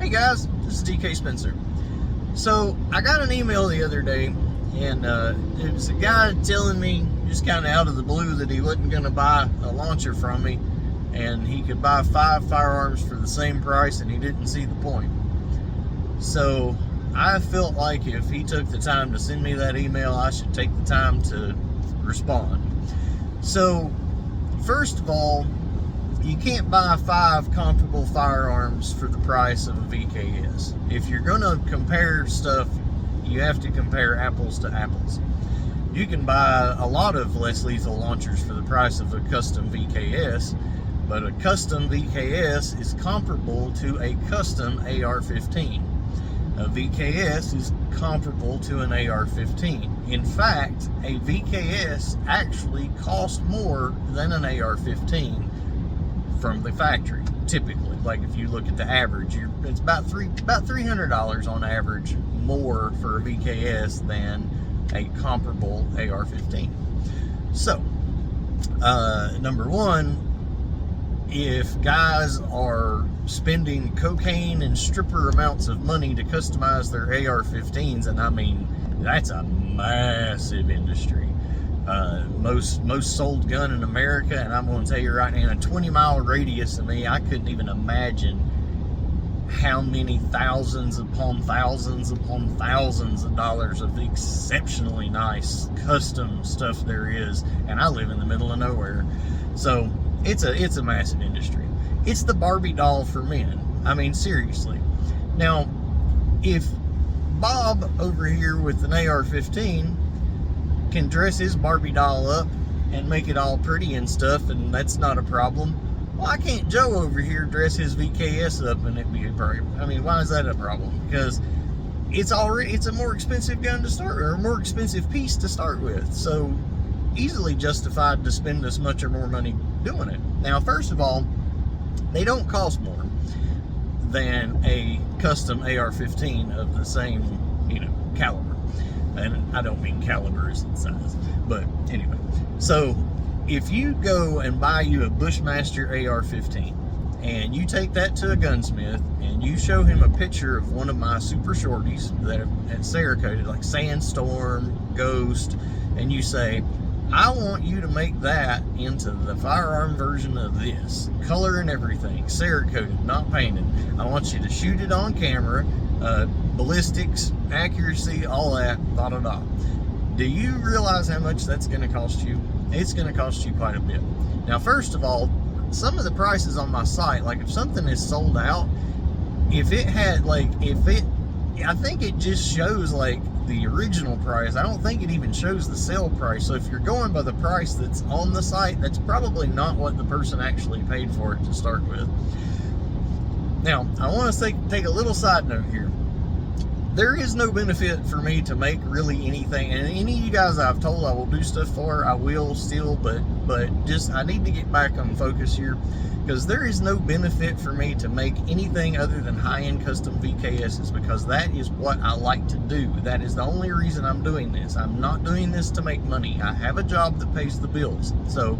Hey guys, this is DK Spencer. So I got an email the other day, and it was a guy telling me just kind of out of the blue that he wasn't going to buy a launcher from me, and he could buy 5 firearms for the same price, and he didn't see the point. So I felt like if he took the time to send me that email, I should take the time to respond. So first of all, you can't buy 5 comparable firearms for the price of a VKS. If you're going to compare stuff, you have to compare apples to apples. You can buy a lot of less lethal launchers for the price of a custom VKS, but a custom VKS is comparable to a custom AR-15. A VKS is comparable to an AR-15. In fact, a VKS actually costs more than an AR-15 from the factory, typically. Like if you look at the average, it's about $300 on average more for a VKS than a comparable AR-15. So, number one, if guys are spending cocaine and stripper amounts of money to customize their AR-15s, and I mean, that's a massive industry. Most sold gun in America, and I'm going to tell you right now, in a 20-mile radius of me, I couldn't even imagine how many thousands upon thousands upon thousands of dollars of exceptionally nice custom stuff there is, and I live in the middle of nowhere. So it's a massive industry. It's the Barbie doll for men. I mean, seriously. Now, if Bob over here with an AR-15 can dress his Barbie doll up and make it all pretty and stuff, and that's not a problem, why can't Joe over here dress his VKS up and it be a problem? I mean, why is that a problem? Because it's a more expensive gun to start, or a more expensive piece to start with, so easily justified to spend this much or more money doing it. Now, first of all, they don't cost more than a custom AR-15 of the same, caliber. And I don't mean caliber as in size, but anyway. So if you go and buy you a Bushmaster AR-15 and you take that to a gunsmith and you show him a picture of one of my super shorties that are Cerakoted, like Sandstorm, Ghost, and you say, I want you to make that into the firearm version of this, color and everything, Cerakoted, not painted. I want you to shoot it on camera, ballistics, accuracy, all that, da-da-da. Do you realize how much that's going to cost you? It's going to cost you quite a bit. Now, first of all, some of the prices on my site, like if something is sold out, I think it just shows like the original price. I don't think it even shows the sale price. So if you're going by the price that's on the site, that's probably not what the person actually paid for it to start with. Now, I want to take a little side note here. There is no benefit for me to make really anything, and any of you guys I've told I will do stuff for, I will still, but just I need to get back on focus here, because there is no benefit for me to make anything other than high-end custom VKSs, because that is what I like to do. That is the only reason I'm doing this. I'm not doing this to make money. I have a job that pays the bills, so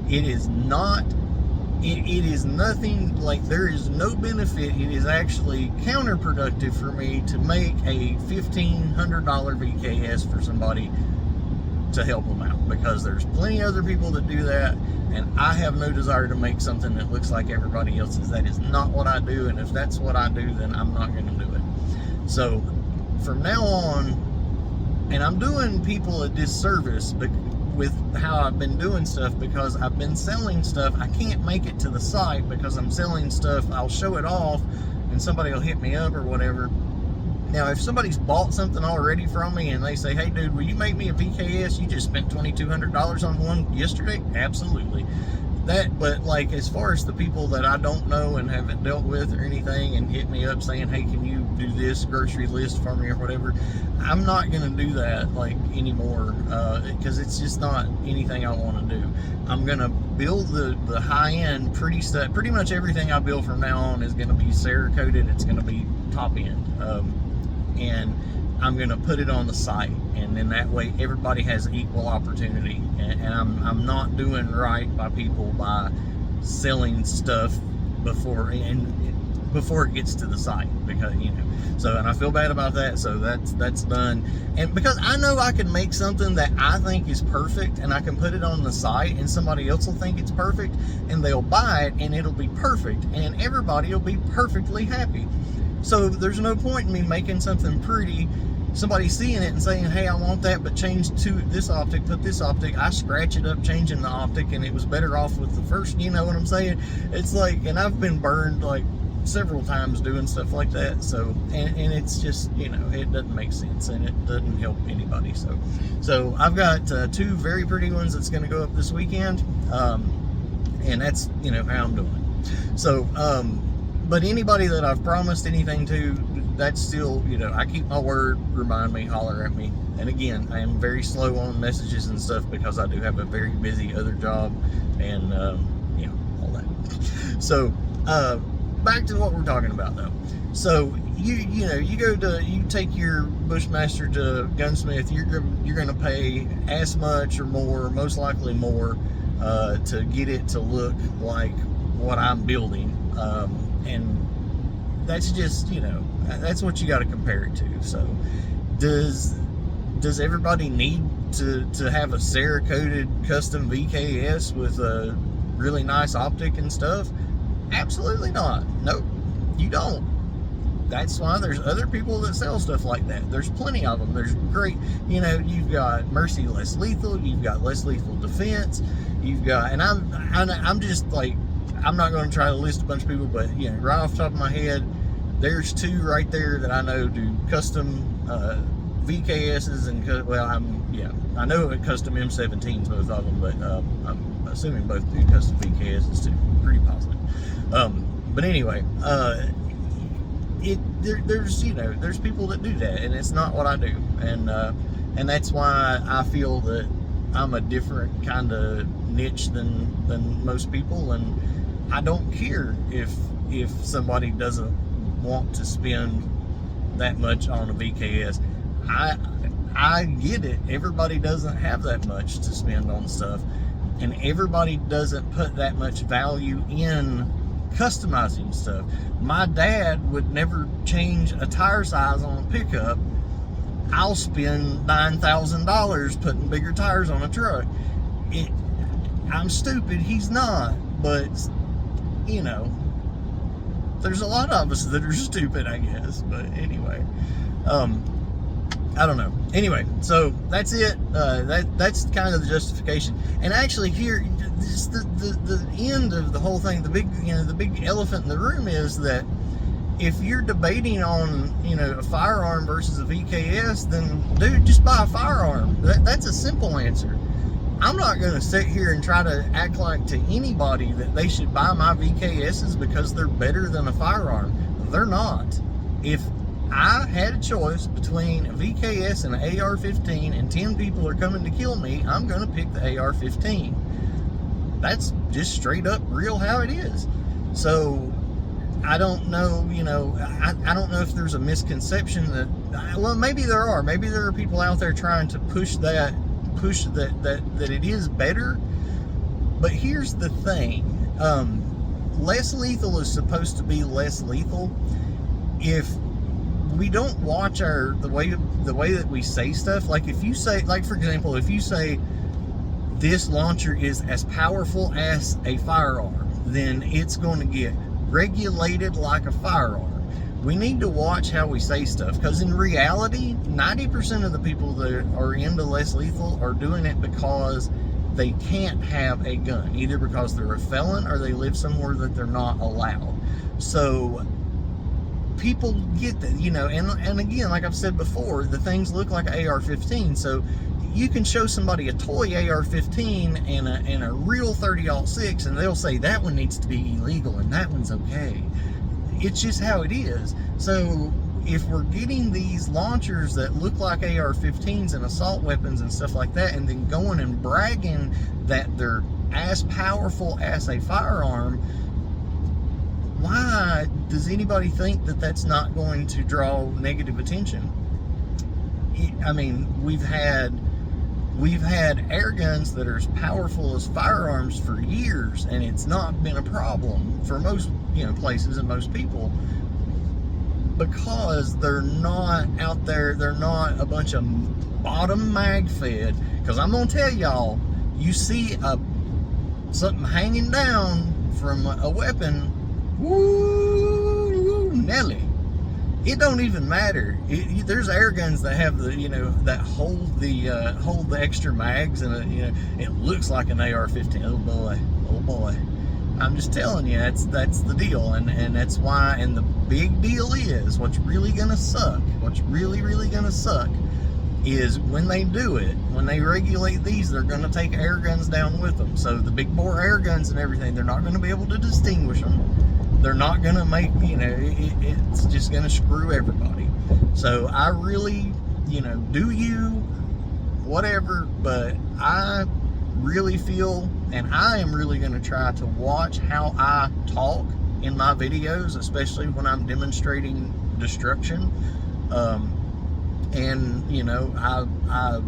it is not. It is nothing, like there is no benefit. It is actually counterproductive for me to make a $1,500 VKS for somebody to help them out, because there's plenty of other people that do that, and I have no desire to make something that looks like everybody else's. That is not what I do, and if that's what I do, then I'm not going to do it. So from now on, and I'm doing people a disservice with how I've been doing stuff, because I've been selling stuff. I can't make it to the site because I'm selling stuff. I'll show it off and somebody will hit me up or whatever. Now, if somebody's bought something already from me and they say, hey dude, will you make me a VKS? You just spent $2,200 on one yesterday? Absolutely. But like, as far as the people that I don't know and haven't dealt with or anything and hit me up saying, hey, can you do this grocery list for me or whatever, I'm not going to do that like anymore, because it's just not anything I want to do. I'm going to build the high-end pretty stuff. Pretty much everything I build from now on is going to be Cerakoted. It's going to be top end, and I'm going to put it on the site, and then that way everybody has equal opportunity. And I'm not doing right by people by selling stuff before, and before it gets to the site, because so, and I feel bad about that, so that's done. And because I know I can make something that I think is perfect, and I can put it on the site, and somebody else will think it's perfect, and they'll buy it, and it'll be perfect, and everybody will be perfectly happy. So there's no point in me making something pretty, somebody seeing it and saying, hey, I want that, but change to this optic, put this optic. I scratch it up changing the optic, and it was better off with the first, you know what I'm saying? It's like, and I've been burned like several times doing stuff like that. So, and it's just, it doesn't make sense, and it doesn't help anybody. So I've got 2 very pretty ones that's going to go up this weekend, and that's, how I'm doing. So, but anybody that I've promised anything to, that's still, I keep my word. Remind me, holler at me. And again, I am very slow on messages and stuff because I do have a very busy other job, and all that. So back to what we're talking about though. So you take your Bushmaster to Gunsmith, you're gonna pay as much or more, most likely more, to get it to look like what I'm building, and that's just, that's what you got to compare it to. So does everybody need to have a Cerakoted custom VKS with a really nice optic and stuff? Absolutely not. Nope, you don't. That's why there's other people that sell stuff like that. There's plenty of them. There's great, you've got Mercy Less Lethal, you've got Less Lethal Defense, you've got, and I'm just like, I'm not going to try to list a bunch of people, but right off the top of my head, there's 2 right there that I know do custom VKSs, and well, I know custom M17s, both of them, but I'm assuming both do custom VKSs too. Pretty positive. But anyway, there's people that do that, and it's not what I do, and that's why I feel that I'm a different kind of niche than most people, and I don't care if somebody doesn't want to spend that much on a VKS. I get it. Everybody doesn't have that much to spend on stuff, and everybody doesn't put that much value in customizing stuff. My dad would never change a tire size on a pickup. I'll spend $9,000 putting bigger tires on a truck. I'm stupid, he's not, but there's a lot of us that are stupid, I guess. But anyway, I don't know. Anyway, so that's it. That's kind of the justification. And actually, here, just the end of the whole thing, the big elephant in the room is that if you're debating on a firearm versus a VKS, then dude, just buy a firearm. That's a simple answer. I'm not going to sit here and try to act like to anybody that they should buy my VKSs because they're better than a firearm. They're not. If I had a choice between a VKS and an AR-15 and 10 people are coming to kill me, I'm going to pick the AR-15. That's just straight up real how it is. So I don't know, I don't know if there's a misconception that, well, maybe there are. Maybe there are people out there trying to push that it is better. But here's the thing, less lethal is supposed to be less lethal. If we don't watch the way that we say stuff, like if you say, like for example, if you say this launcher is as powerful as a firearm, then it's going to get regulated like a firearm. We need to watch how we say stuff, because in reality, 90% of the people that are into less lethal are doing it because they can't have a gun, either because they're a felon or they live somewhere that they're not allowed. So people get that, and again, like I've said before, the things look like an AR-15, so you can show somebody a toy AR-15 and a real 30-06, and they'll say that one needs to be illegal and that one's okay. It's just how it is. So if we're getting these launchers that look like AR-15s and assault weapons and stuff like that, and then going and bragging that they're as powerful as a firearm, why does anybody think that that's not going to draw negative attention? I mean, we've had air guns that are as powerful as firearms for years, and it's not been a problem for most places and most people, because they're not out there. They're not a bunch of bottom mag fed. Because I'm gonna tell y'all, you see something hanging down from a weapon, woo, Nelly. It don't even matter. There's air guns that have the, that hold the extra mags, and it looks like an AR-15. Oh boy. I'm just telling you, that's the deal, and that's why. And the big deal is, what's really gonna suck is when they do it, when they regulate these, they're gonna take air guns down with them. So the big bore air guns and everything, they're not gonna be able to distinguish them. They're not gonna make, it's just gonna screw everybody. So I really, do you, whatever, but I really feel, and I am really gonna try to watch how I talk in my videos, especially when I'm demonstrating destruction. And I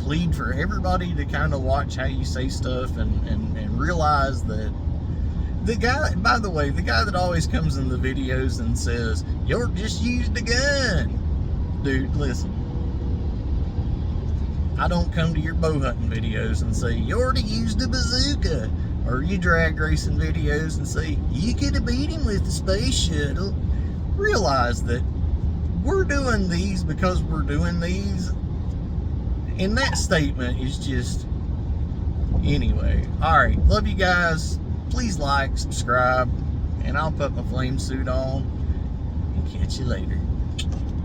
plead for everybody to kind of watch how you say stuff, and realize that the guy, by the way, the guy that always comes in the videos and says, "You're just used a gun." Dude, listen. I don't come to your bow hunting videos and say, "You already used a bazooka." Or you drag racing videos and say, "You could have beat him with the space shuttle." Realize that we're doing these because we're doing these. And that statement is just... Anyway. Alright, love you guys. Please like, subscribe, and I'll put my flame suit on and catch you later.